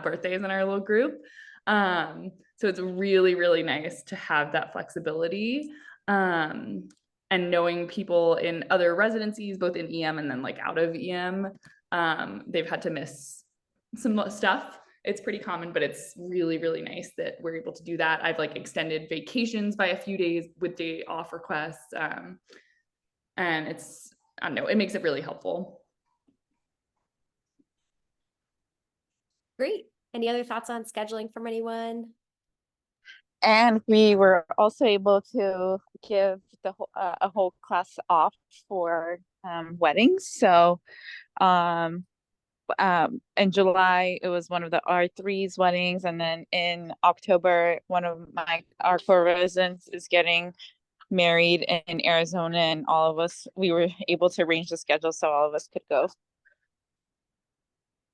birthdays in our little group. So it's really, really nice to have that flexibility. And knowing people in other residencies, both in EM and then like out of EM, they've had to miss some stuff. It's pretty common, but it's really, really nice that we're able to do that. I've like extended vacations by a few days with day off requests. And it's, I don't know, it makes it really helpful. Great. Any other thoughts on scheduling from anyone? And we were also able to give the whole, a whole class off for weddings. So in July, it was one of the R3's weddings. And then in October, one of our core residents is getting married in Arizona, and all of us, we were able to arrange the schedule so all of us could go.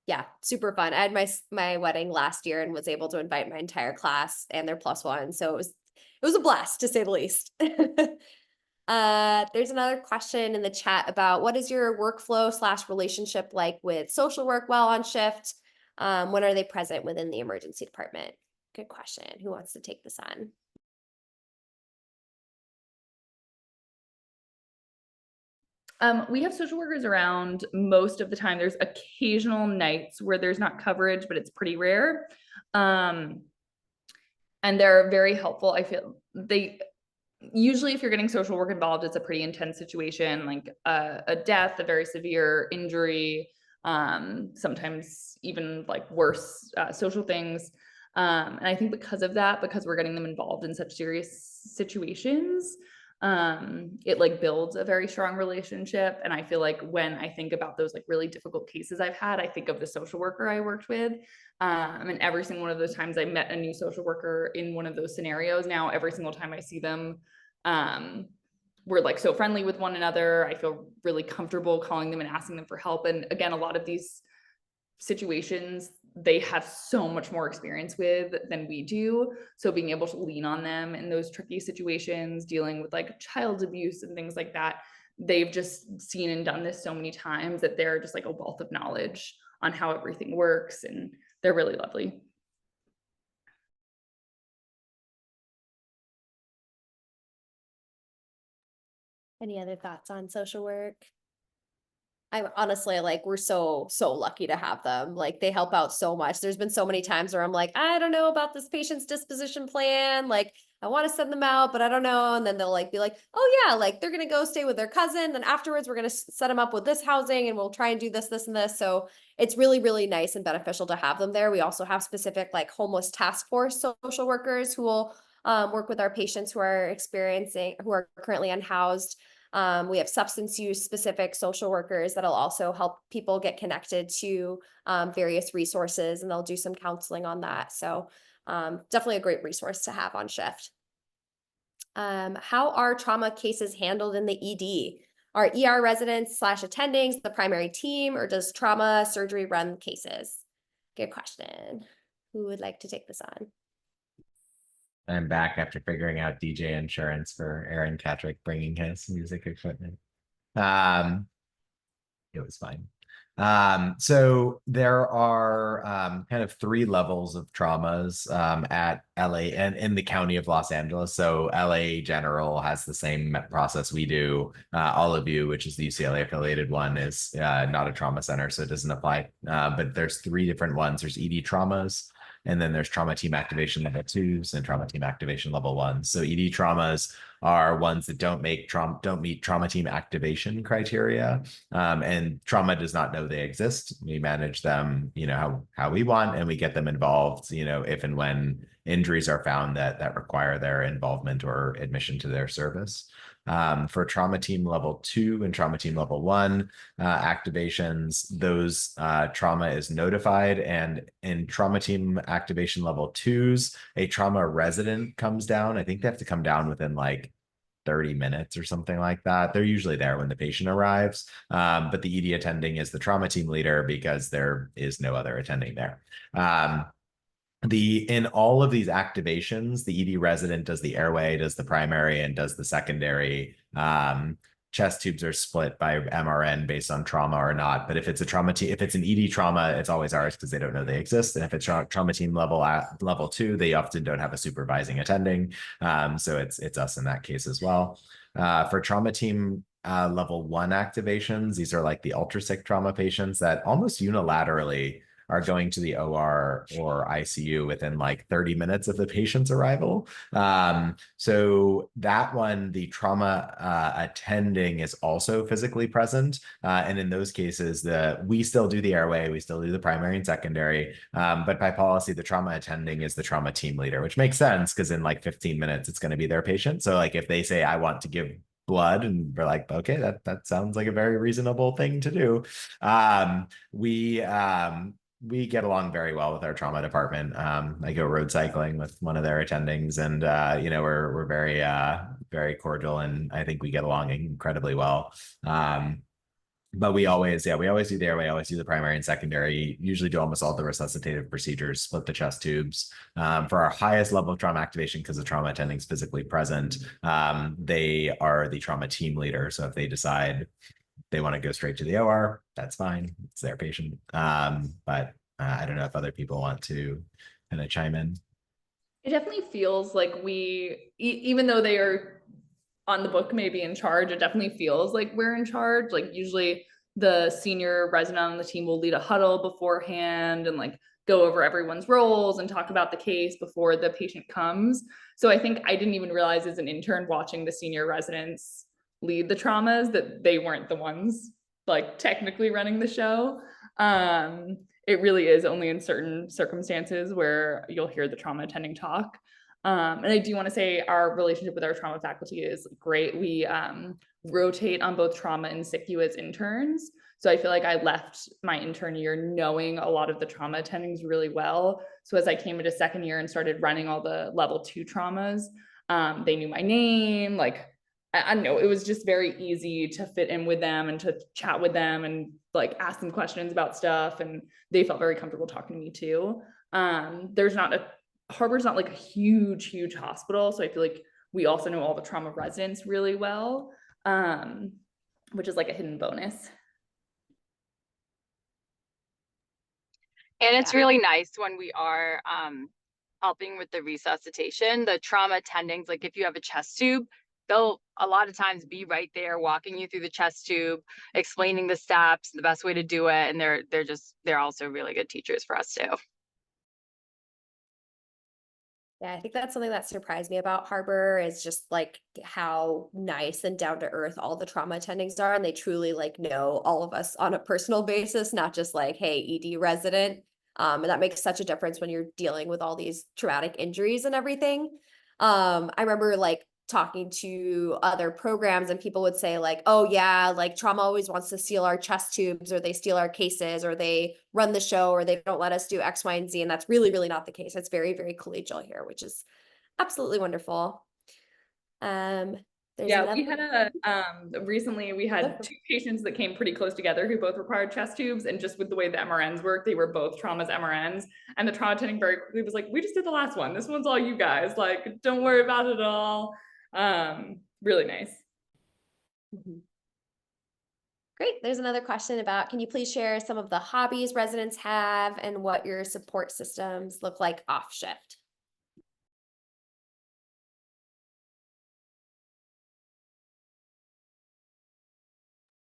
Yeah, super fun. I had my wedding last year and was able to invite my entire class and their +1. So it was a blast, to say the least. There's another question in the chat about what is your workflow/relationship like with social work while on shift? When are they present within the emergency department? Good question. Who wants to take this on? We have social workers around most of the time. There's occasional nights where there's not coverage, but it's pretty rare. And they're very helpful. I feel usually if you're getting social work involved, it's a pretty intense situation, like a death, a very severe injury, sometimes even like worse social things. And I think because of that, because we're getting them involved in such serious situations, it like builds a very strong relationship. And I feel like when I think about those like really difficult cases I've had, I think of the social worker I worked with. And every single one of those times I met a new social worker in one of those scenarios, now every single time I see them, we're like so friendly with one another. I feel really comfortable calling them and asking them for help. And again, a lot of these situations they have so much more experience with than we do. So being able to lean on them in those tricky situations, dealing with like child abuse and things like that, they've just seen and done this so many times that they're just like a wealth of knowledge on how everything works, and they're really lovely. Any other thoughts on social work? I'm honestly like, we're so lucky to have them. Like they help out so much. There's been so many times where I'm like, I don't know about this patient's disposition plan. Like I want to send them out, but I don't know. And then they'll like be like, oh yeah, like they're going to go stay with their cousin. Then afterwards, we're going to set them up with this housing and we'll try and do this, this, and this. So it's really, really nice and beneficial to have them there. We also have specific like homeless task force social workers who will work with our patients who are currently unhoused. We have substance use specific social workers that'll also help people get connected to various resources, and they'll do some counseling on that. So definitely a great resource to have on shift. How are trauma cases handled in the ED? Are ER residents / attendings the primary team, or does trauma surgery run cases? Good question. Who would like to take this on? I'm back after figuring out DJ insurance for Aaron Catrick bringing his music equipment. It was fine. So there are kind of 3 levels of traumas at LA and in the county of Los Angeles. So LA General has the same process we do. All of you, which is the UCLA affiliated one, is not a trauma center, so it doesn't apply. But there's 3 different ones. There's ED traumas, and then there's trauma team activation level 2s and trauma team activation level 1s. So ED traumas are ones that don't meet trauma team activation criteria. And trauma does not know they exist. We manage them, how we want, and we get them involved, if and when injuries are found that require their involvement or admission to their service. For trauma team level 2 and trauma team level 1 activations, those trauma is notified, and in trauma team activation level 2s, a trauma resident comes down. I think they have to come down within like 30 minutes or something like that. They're usually there when the patient arrives, but the ED attending is the trauma team leader because there is no other attending there. In all of these activations, the ED resident does the airway, does the primary, and does the secondary chest tubes are split by MRN based on trauma or not. But if it's a trauma team, if it's an ED trauma, it's always ours because they don't know they exist. And if it's trauma team level at level 2, they often don't have a supervising attending. So it's us in that case as well. For trauma team level 1 activations, these are like the ultra sick trauma patients that almost unilaterally are going to the OR or ICU within like 30 minutes of the patient's arrival. So that one, the trauma attending is also physically present. And in those cases, we still do the airway, we still do the primary and secondary. But by policy, the trauma attending is the trauma team leader, which makes sense because in like 15 minutes, it's going to be their patient. So like if they say, I want to give blood, and we're like, okay, that sounds like a very reasonable thing to do. We get along very well with our trauma department. I go road cycling with one of their attendings, and we're very very cordial, and I think we get along incredibly well. But we always do the airway, always do the primary and secondary, usually do almost all the resuscitative procedures, split the chest tubes. For our highest level of trauma activation, because the trauma attending is physically present, they are the trauma team leader. So if they decide they want to go straight to the OR, that's fine. It's their patient. But I don't know if other people want to kind of chime in. It definitely feels like even though they are on the book maybe in charge, it definitely feels like we're in charge. Like usually the senior resident on the team will lead a huddle beforehand and like go over everyone's roles and talk about the case before the patient comes. So I think I didn't even realize as an intern watching the senior residents lead the traumas that they weren't the ones like technically running the show. It really is only in certain circumstances where you'll hear the trauma attending talk. And I do want to say our relationship with our trauma faculty is great. We rotate on both trauma and SICU as interns. So I feel like I left my intern year knowing a lot of the trauma attendings really well. So as I came into second year and started running all the level 2 traumas, they knew my name. Like, I don't know, it was just very easy to fit in with them and to chat with them and like ask them questions about stuff. And they felt very comfortable talking to me too. Harbor's not like a huge hospital. So I feel like we also know all the trauma residents really well, which is like a hidden bonus. And it's really nice when we are helping with the resuscitation, the trauma attendings, like if you have a chest tube, they'll a lot of times be right there walking you through the chest tube, explaining the steps, the best way to do it. And they're also really good teachers for us too. Yeah, I think that's something that surprised me about Harbor is just like how nice and down to earth all the trauma attendings are. And they truly like know all of us on a personal basis, not just like, hey, ED resident. And that makes such a difference when you're dealing with all these traumatic injuries and everything. I remember like talking to other programs and people would say like, oh yeah, like trauma always wants to steal our chest tubes or they steal our cases or they run the show or they don't let us do X, Y, and Z. And that's really, really not the case. It's very, very collegial here, which is absolutely wonderful. We had recently we had 2 patients that came pretty close together who both required chest tubes, and just with the way the MRNs work, they were both traumas MRNs, and the trauma attending very quickly was like, we just did the last one, this one's all you guys, like don't worry about it at all. Really nice. Great. There's another question about, can you please share some of the hobbies residents have and what your support systems look like off shift?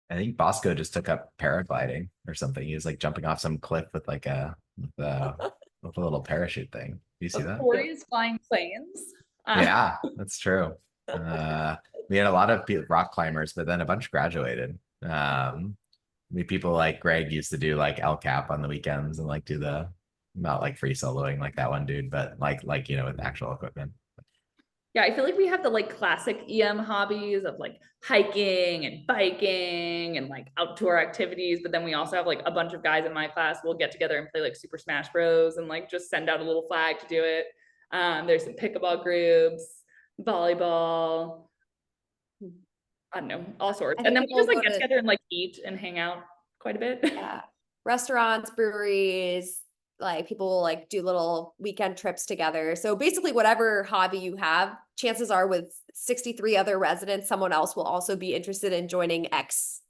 I think Bosco just took up paragliding or something. He was like jumping off some cliff with like with a little parachute thing. Do you see that? Corey is flying planes. Yeah, that's true. We had a lot of rock climbers, but then a bunch graduated. People like Greg used to do like LCAP on the weekends and like do not like free soloing like that one dude, but like with actual equipment. Yeah, I feel like we have the like classic EM hobbies of like hiking and biking and like outdoor activities, but then we also have like a bunch of guys in my class will get together and play like Super Smash Bros. And like just send out a little flag to do it. There's some pickleball groups, volleyball, I don't know, all sorts. And then we just like get together and like eat and hang out quite a bit. Yeah, restaurants, breweries, Like people will like do little weekend trips together. So basically whatever hobby you have, chances are with 63 other residents, someone else will also be interested in joining X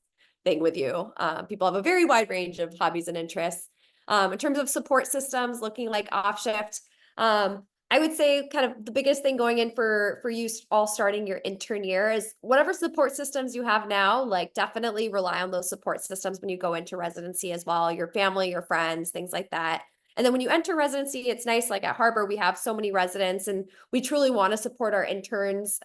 thing with you. People have a very wide range of hobbies and interests. In terms of support systems, looking like off shift, I would say kind of the biggest thing going in for you all starting your intern year is whatever support systems you have now, like definitely rely on those support systems when you go into residency as well, your family, your friends, things like that. And then when you enter residency, it's nice, like at Harbor, we have so many residents and we truly want to support our interns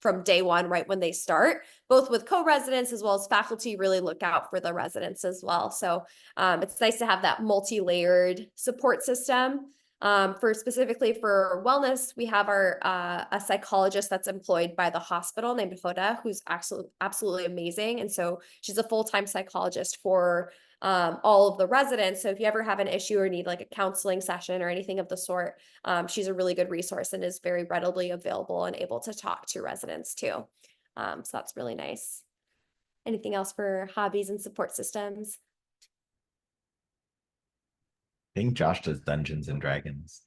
from day one, right when they start, both with co-residents as well as faculty really look out for the residents as well. So it's nice to have that multi-layered support system. For specifically for wellness, we have our a psychologist that's employed by the hospital named Hoda, who's absolutely amazing. And so she's a full-time psychologist for all of the residents. So if you ever have an issue or need like a counseling session or anything of the sort, she's a really good resource and is very readily available and able to talk to residents too. So that's really nice. Anything else for hobbies and support systems? I think Josh does Dungeons and Dragons.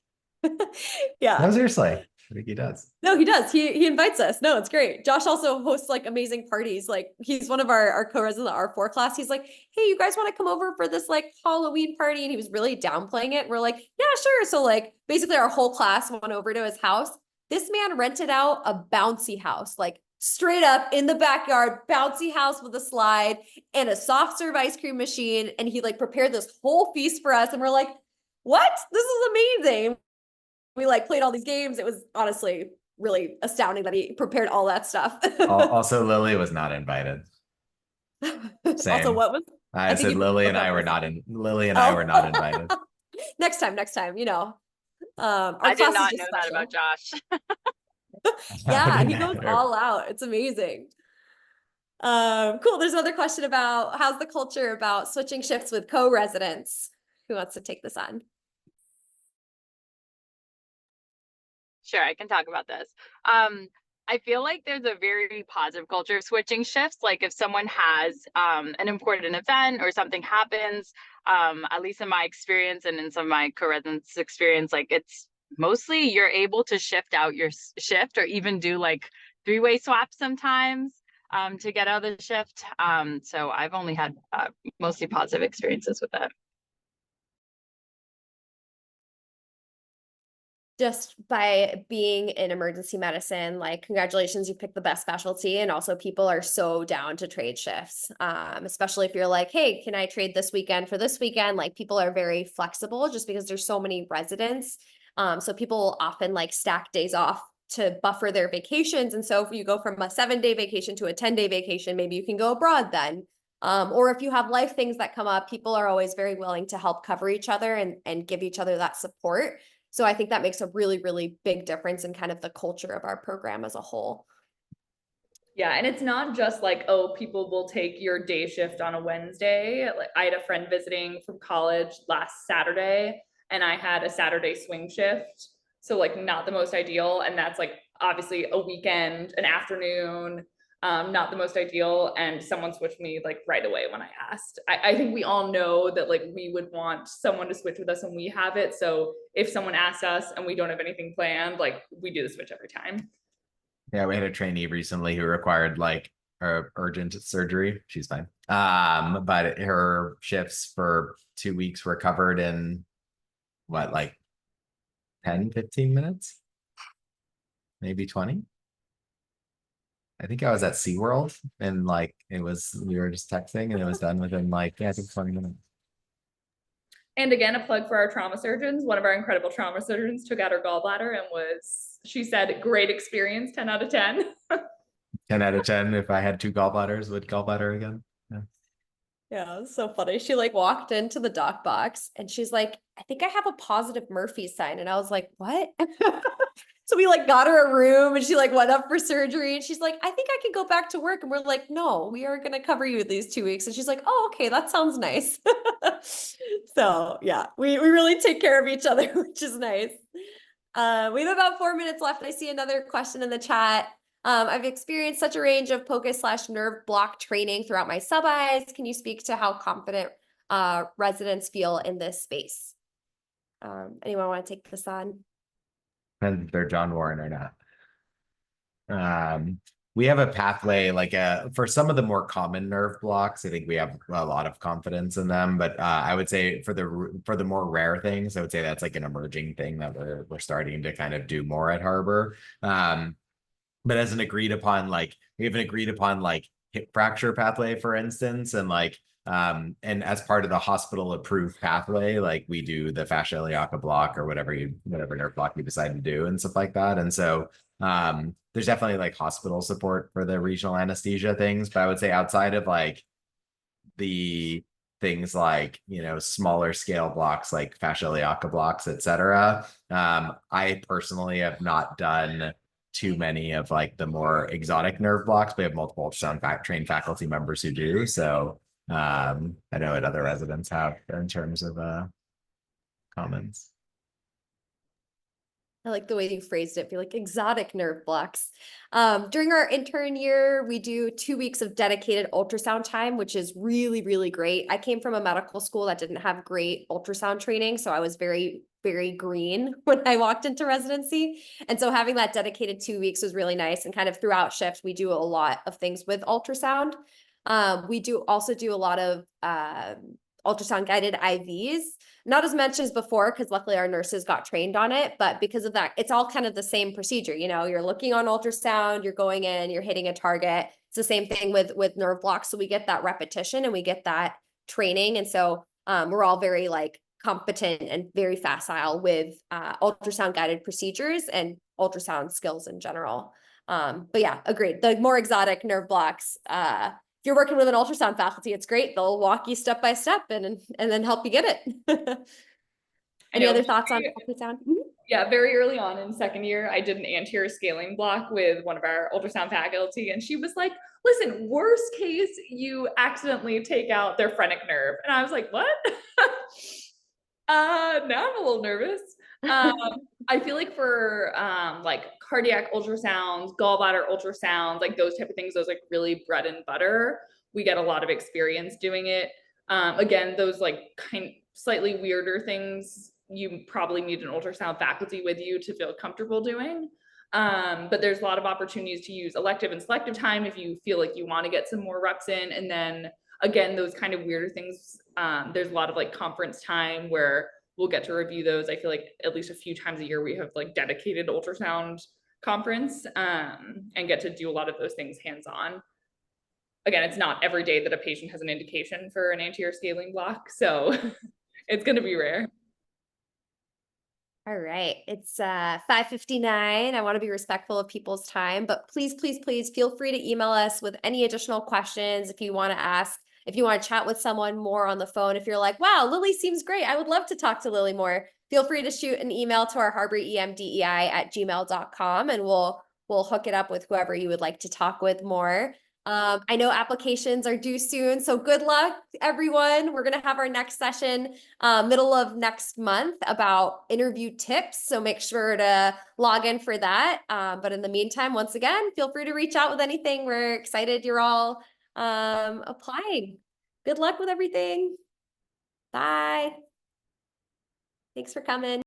Yeah. No, seriously. I think he does. No, he does. He invites us. No, it's great. Josh also hosts like amazing parties. Like he's one of our co-residents in the R4 class. He's like, hey, you guys want to come over for this like Halloween party? And he was really downplaying it. We're like, yeah, sure. So like basically our whole class went over to his house. This man rented out a bouncy house, like straight up in the backyard, bouncy house with a slide and a soft serve ice cream machine. And he like prepared this whole feast for us. And we're like, what? This is amazing. We like played all these games. It was honestly really astounding that he prepared all that stuff. Also, Lily was not invited. Same. Also, what was? I said Lily and I were not in. Lily and I were not invited. Next time, you know. Our I did class not is know just that special. about Josh. Yeah, he goes all out. It's amazing. Cool. There's another question about how's the culture about switching shifts with co-residents? Who wants to take this on? Sure, I can talk about this. I feel like there's a very positive culture of switching shifts. Like if someone has an important event or something happens, at least in my experience and in some of my co-residents' experience, like it's mostly you're able to shift out your shift or even do like three-way swaps sometimes to get out of the shift. So I've only had mostly positive experiences with that. Just by being in emergency medicine, like congratulations, you picked the best specialty. And also people are so down to trade shifts, especially if you're like, hey, can I trade this weekend for this weekend? Like people are very flexible just because there's so many residents. So people often like stack days off to buffer their vacations. And so if you go from a 7-day vacation to a 10-day vacation, maybe you can go abroad then. Or if you have life things that come up, people are always very willing to help cover each other and give each other that support. So I think that makes a really, really big difference in kind of the culture of our program as a whole. Yeah, and it's not just like, oh, people will take your day shift on a Wednesday. Like I had a friend visiting from college last Saturday, and I had a Saturday swing shift. So like not the most ideal. And that's like obviously a weekend, an afternoon, not the most ideal. And someone switched me like right away when I asked. I think we all know that like we would want someone to switch with us when we have it. So if someone asks us and we don't have anything planned, like we do the switch every time. Yeah, we had a trainee recently who required like urgent surgery. She's fine. But her shifts for 2 weeks were covered in what, like 10, 15 minutes? Maybe 20? I think I was at SeaWorld and like we were just texting and it was done within like, yeah, I think 20 minutes. And again, a plug for our trauma surgeons. One of our incredible trauma surgeons took out her gallbladder and she said, great experience, 10 out of 10. 10 out of 10. If I had 2 gallbladders, would gallbladder again? Yeah, it was so funny. She like walked into the doc box and she's like, I think I have a positive Murphy sign. And I was like, what? So we like got her a room and she like went up for surgery and she's like, I think I can go back to work. And we're like, no, we are going to cover you these 2 weeks. And she's like, oh, okay, that sounds nice. So yeah, we really take care of each other, which is nice. We have about 4 minutes left. I see another question in the chat. I've experienced such a range of POCUS/nerve block training throughout my sub-Is. Can you speak to how confident residents feel in this space? Anyone want to take this on? And if they're John Warren or not. We have a pathway for some of the more common nerve blocks. I think we have a lot of confidence in them, but I would say for the more rare things, I would say that's like an emerging thing that we're starting to kind of do more at Harbor. But as an agreed upon, we have an agreed upon hip fracture pathway, for instance, and and as part of the hospital approved pathway, we do the fascia iliaca block or whatever nerve block you decide to do and stuff like that. And so there's definitely hospital support for the regional anesthesia things, but I would say outside of the things smaller scale blocks like fascia iliaca blocks, etc. I personally have not done too many of the more exotic nerve blocks. We have multiple ultrasound trained faculty members who do. So I know what other residents have in terms of comments. I like the way you phrased it. Feel like exotic nerve blocks. During our intern year, we do 2 weeks of dedicated ultrasound time, which is really, really great. I came from a medical school that didn't have great ultrasound training, so I was very, very green when I walked into residency. And so having that dedicated 2 weeks was really nice. And kind of throughout shift, we do a lot of things with ultrasound. We also do a lot of ultrasound guided IVs. Not as much as before, because luckily our nurses got trained on it, but because of that, it's all kind of the same procedure. You're looking on ultrasound, you're going in, you're hitting a target. It's the same thing with nerve blocks. So we get that repetition and we get that training. And so we're all very competent and very facile with ultrasound guided procedures and ultrasound skills in general. But yeah, agreed. The more exotic nerve blocks, if you're working with an ultrasound faculty, it's great. They'll walk you step by step and then help you get it. Any other thoughts on ultrasound? Yeah, very early on in second year, I did an anterior scaling block with one of our ultrasound faculty, and she was like, listen, worst case, you accidentally take out their phrenic nerve. And I was like, what? Now I'm a little nervous. I feel like for cardiac ultrasounds, gallbladder ultrasounds, those type of things, those really bread and butter, we get a lot of experience doing it. Again, those slightly weirder things, you probably need an ultrasound faculty with you to feel comfortable doing. But there's a lot of opportunities to use elective and selective time if you feel like you want to get some more reps in. And then again, those kind of weirder things, there's a lot of conference time where we'll get to review those. I feel like at least a few times a year we have dedicated ultrasound conference and get to do a lot of those things hands-on. Again, it's not every day that a patient has an indication for an anterior scaling block, so it's going to be rare. All right, it's 5:59. I want to be respectful of people's time, but please, please, please feel free to email us with any additional questions if you want to ask. If you want to chat with someone more on the phone, if you're like, wow, Lily seems great, I would love to talk to Lily more, feel free to shoot an email to our harboremdei@gmail.com and we'll hook it up with whoever you would like to talk with more. I know applications are due soon, so good luck, everyone. We're going to have our next session middle of next month about interview tips, so make sure to log in for that. But in the meantime, once again, feel free to reach out with anything. We're excited you're all applying. Good luck with everything. Bye. Thanks for coming.